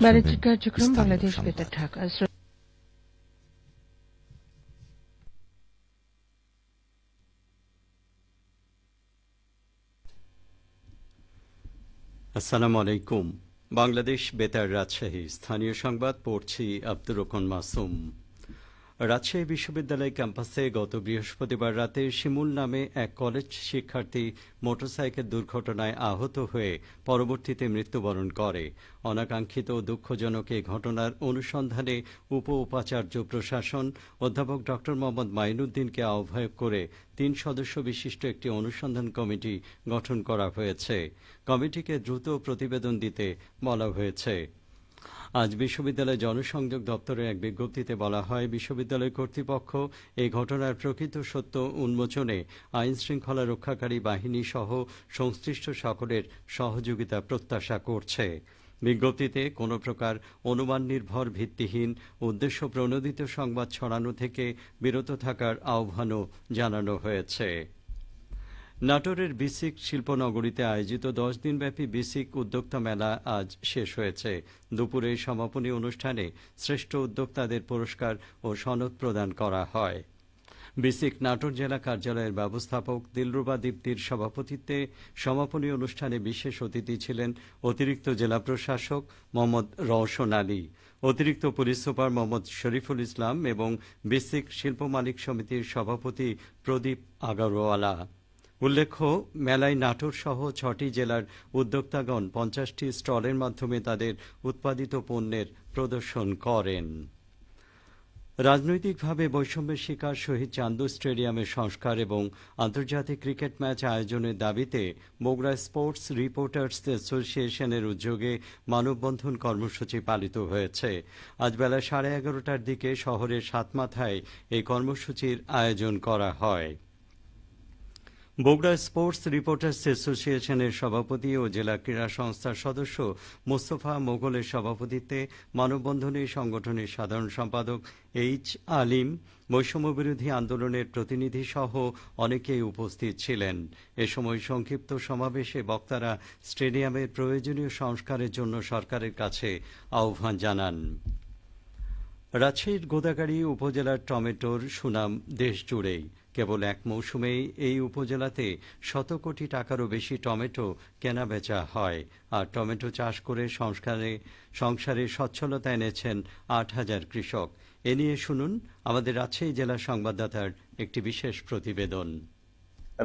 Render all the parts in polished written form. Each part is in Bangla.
বাণিজ্যিক কার্যক্রম বাংলাদেশ বেতার ঢাকা। আসসালামু আলাইকুম। বাংলাদেশ বেতার রাজশাহী স্থানীয় সংবাদ পড়ছি আব্দুর রহমান মাসুম। রাজশাহী বিশ্ববিদ্যালয় ক্যাম্পাসে গত বৃহস্পতিবার রাতে শিমুল নামে এক কলেজ শিক্ষার্থী মোটরসাইকেল দুর্ঘটনায় আহত হয়ে পরবর্তীতে মৃত্যুবরণ করে। অনাকাঙ্ক্ষিত ও দুঃখজনক এই ঘটনার অনুসন্ধানে উপাচার্য প্রশাসন অধ্যাপক ড মোহাম্মদ মাইনুদ্দিনকে আহ্বায়ক করে ৩ সদস্য বিশিষ্ট একটি অনুসন্ধান কমিটি গঠন করা হয়েছে। কমিটিকে দ্রুত প্রতিবেদন দিতে বলা হয়েছে। আজ বিশ্ববিদ্যালয় জনসংযোগ দপ্তরের এক বিজ্ঞপ্তিতে বলা হয়, বিশ্ববিদ্যালয় কর্তৃপক্ষ এই ঘটনার প্রকৃত সত্য উন্মোচনে আইন শৃঙ্খলা রক্ষাকারী বাহিনী সহ সংশ্লিষ্ট সকলের সহযোগিতা প্রত্যাশা করছে। বিজ্ঞপ্তিতে কোনো প্রকার অনুমান নির্ভর ভিত্তিহীন উদ্দেশ্য প্রণোদিত সংবাদ ছড়ানো থেকে বিরত থাকার আহ্বানও জানানো হয়েছে। নাটোরের বিসিক শিল্পনগরীতে আয়োজিত 10 দিনব্যাপী বিসিক উদ্যোক্তা মেলা আজ শেষ হয়েছে। দুপুরে সমাপনী অনুষ্ঠানে শ্রেষ্ঠ উদ্যোক্তাদের পুরস্কার ও সনদ প্রদান করা হয়। বিসিক নাটোর জেলা কার্যালয়ের ব্যবস্থাপক দিলরুবা দীপ্তির সভাপতিত্বে সমাপনী অনুষ্ঠানে বিশেষ অতিথি ছিলেন অতিরিক্ত জেলা প্রশাসক মোহাম্মদ রওশন আলী, অতিরিক্ত পুলিশ সুপার মোহাম্মদ শরীফুল ইসলাম এবং বিসিক শিল্প মালিক সমিতির সভাপতি প্রদীপ আগারওয়ালা। উল্লেখ্য, মেলায় নাটোর সহ 6টি জেলার উদ্যোক্তাগণ 50টি স্টলের মাধ্যমে তাদের উৎপাদিত পণ্যের প্রদর্শন করেন। রাজনৈতিকভাবে বৈষম্যের শিকার শহীদ চান্দু স্টেডিয়ামের সংস্কার এবং আন্তর্জাতিক ক্রিকেট ম্যাচ আয়োজনের দাবিতে বগুড়া স্পোর্টস রিপোর্টার্স অ্যাসোসিয়েশনের উদ্যোগে মানববন্ধন কর্মসূচি পালিত হয়েছে। আজ বেলা 11:30টার দিকে শহরের সাতমাথায় এই কর্মসূচির আয়োজন করা হয়। বগুড়া স্পোর্টস রিপোর্টার্স অ্যাসোসিয়েশনের সভাপতি ও জেলা ক্রীড়া সংস্থার সদস্য মোস্তফা মোগলের সভাপতিত্বে মানববন্ধনে সংগঠনের সাধারণ সম্পাদক এইচ আলিম, বৈষম্যবিরোধী আন্দোলনের প্রতিনিধি সহ অনেকেই উপস্থিত ছিলেন। এ সময় সংক্ষিপ্ত সমাবেশে বক্তারা স্টেডিয়ামের প্রয়োজনীয় সংস্কারের জন্য সরকারের কাছে আহ্বান জানান। রাজশাহীর গোদাগাড়ী উপজেলার টমেটোর সুনাম দেশ জুড়েই। কেবল এক মৌসুমেই এই উপজেলাতে 100 কোটি টাকারও বেশি টমেটো কেনাবেচা হয়। আর টমেটো চাষ করে সংসারে সচ্ছলতা এনেছেন 8,000 কৃষক। এ নিয়ে শুনুন আমাদের রাজশাহী জেলা সংবাদদাতার একটি বিশেষ প্রতিবেদন।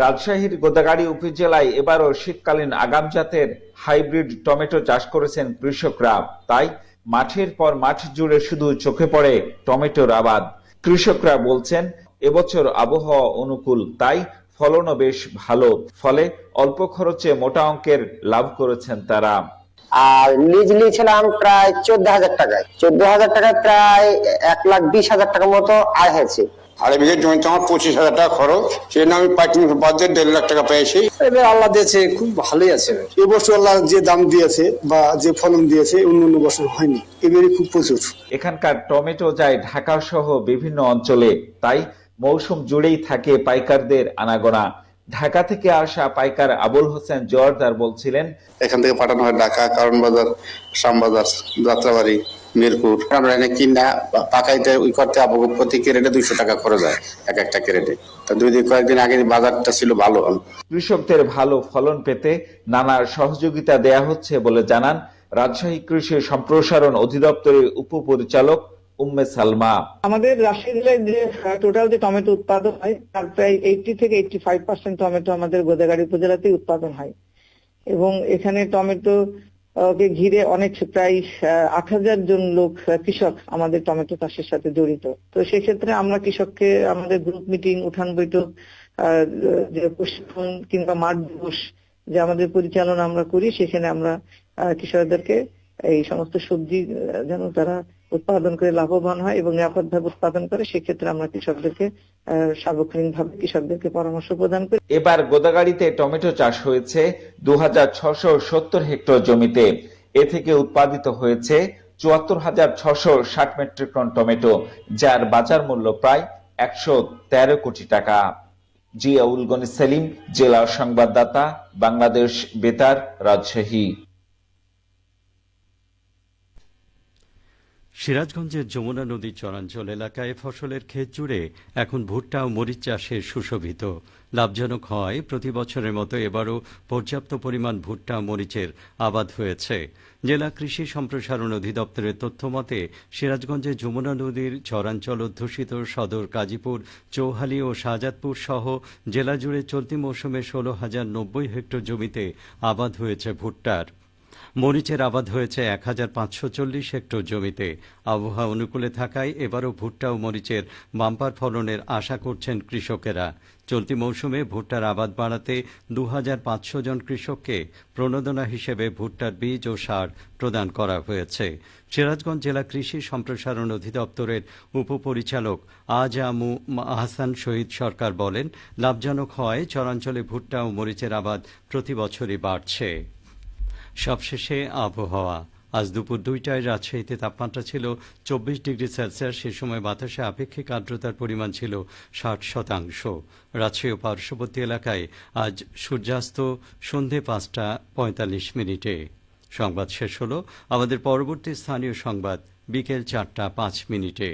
রাজশাহীর গোদাগাড়ী উপজেলায় এবারও শীতকালীন আগাম জাতের হাইব্রিড টমেটো চাষ করেছেন কৃষকরা। তাই মাঠের পর মাঠ জুড়ে শুধু চোখে পড়ে টমেটোর আবাদ। কৃষকরা বলছেন, এবছর আবহাওয়া অনুকূল, তাই ফলনও বেশ ভালো। ফলে অল্প খরচে মোটা অঙ্কের লাভ করেছেন তারা। আর লিজ নিয়েছিলাম প্রায় 14,000 টাকায়। 14,000 টাকায় প্রায় 1,20,000 টাকার মতো আয় হয়েছে। আড়াই বিঘে জমিতে আমার 25,000 টাকা খরচ, সেই আমি পাইকারি বাদ দিয়ে 1.5 লাখ টাকা পেয়েছি। এবার আল্লাহ দিয়েছে, খুব ভালোই আছে। এবছর আল্লাহ যে দাম দিয়েছে বা যে ফলন দিয়েছে অন্য বছর হয়নি, এবারে খুব প্রচুর। এখানকার টমেটো যায় ঢাকা সহ বিভিন্ন অঞ্চলে, তাই মৌসুম জুড়েই থাকে পাইকারদের আনাগোনা। ঢাকা থেকে আসা পাইকার আবুল হোসেন জোয়ারদার বলছিলেন, এখান থেকে পাঠানো হয় ঢাকা, কারণ বাজার, শ্যামবাজার, যাত্রাবাড়ি, মিরপুর। আমরা এনে কিনা পাকাইতে ওই করতে প্রতি ক্যারেটে 200 টাকা খরচ হয় এক একটা ক্যারেটে। তা কয়েকদিন আগে বাজারটা ছিল ভালো। কৃষকদের ভালো ফলন পেতে নানা সহযোগিতা দেয়া হচ্ছে বলে জানান রাজশাহী কৃষি সম্প্রসারণ অধিদপ্তরের উপপরিচালক উম্মে সালমা। আমাদের রাজশাহী জেলায় যে টোটাল যে টমেটো উৎপাদন হয় তার প্রায় 80 থেকে 85% টমেটো আমাদের গোদাগাড়ী উপজেলাতে উৎপাদন হয়। এবং এখানে টমেটো কে ঘিরে অনেক প্রায় 8,000 জন লোক কৃষক আমাদের টমেটো চাষের সাথে জড়িত। তো সেক্ষেত্রে আমরা কৃষককে আমাদের গ্রুপ মিটিং, উঠান বৈঠক, যে প্রশিক্ষণ কিংবা মাঠ দিবস যে আমাদের পরিচালনা আমরা করি, সেখানে আমরা কৃষকদেরকে এই সমস্ত সবজি যেন তারা উৎপাদন করে লাভবান হয় এবং নিরাপদভাবে উৎপাদন করে, সেক্ষেত্রে আমরা কৃষকদেরকে সার্বক্ষণিকভাবে কৃষকদেরকে পরামর্শ প্রদান করি। এবার গোদাগাড়ীতে টমেটো চাষ হয়েছে 2,670 হেক্টর জমিতে। এ থেকে উৎপাদিত হয়েছে 74,660 মেট্রিক টন টমেটো, যার বাজার মূল্য প্রায় 113 কোটি টাকা। জিয়াউল গনি সেলিম, জেলা সংবাদদাতা, বাংলাদেশ বেতার, রাজশাহী। সিরাজগঞ্জের যমুনা নদীর চরাঞ্চল এলাকায় ফসলের ক্ষেত জুড়ে এখন ভুট্টা ও মরিচ চাষে সুশোভিত। লাভজনক হয় প্রতি বছরের মতো এবারও পর্যাপ্ত পরিমাণ ভুট্টা ও মরিচের আবাদ হয়েছে। জেলা কৃষি সম্প্রসারণ অধিদপ্তরের তথ্য মতে সিরাজগঞ্জে যমুনা নদীর চরাঞ্চল অধ্যুষিত সদর কাজীপুর, চৌহালি ও শাহজাদপুর সহ জেলা জুড়ে চলতি মৌসুমে 16,090 হেক্টর জমিতে আবাদ হয়েছে ভুট্টার। মরিচের আবাদ হয়েছে 1,540 হেক্টর জমিতে। আবহাওয়া অনুকূলে থাকায় এবারও ভুট্টা ও মরিচের বাম্পার ফলনের আশা করছেন কৃষকেরা। চলতি মৌসুমে ভুট্টার আবাদ বাড়াতে 2,500 জন কৃষককে প্রণোদনা হিসেবে ভুট্টার বীজ ও সার প্রদান করা হয়েছে। সিরাজগঞ্জ জেলা কৃষি সম্প্রসারণ অধিদপ্তরের উপপরিচালক আজআমু আহসান শহীদ সরকার বলেন, লাভজনক হয় চরাঞ্চলে ভুট্টা ও মরিচের আবাদ প্রতি বছরই বাড়ছে। সবশেষে আবহাওয়া। আজ দুপুর 2টায় রাজশাহীতে তাপমাত্রা ছিল 24 ডিগ্রি সেলসিয়াস। সে সময় বাতাসে আপেক্ষিক আর্দ্রতার পরিমাণ ছিল 60%। রাজশাহী ও পার্শ্ববর্তী এলাকায় আজ সূর্যাস্ত সন্ধে 5:45 সংবাদ শেষ হলো। আমাদের পরবর্তী স্থানীয় সংবাদ বিকেল 4:05।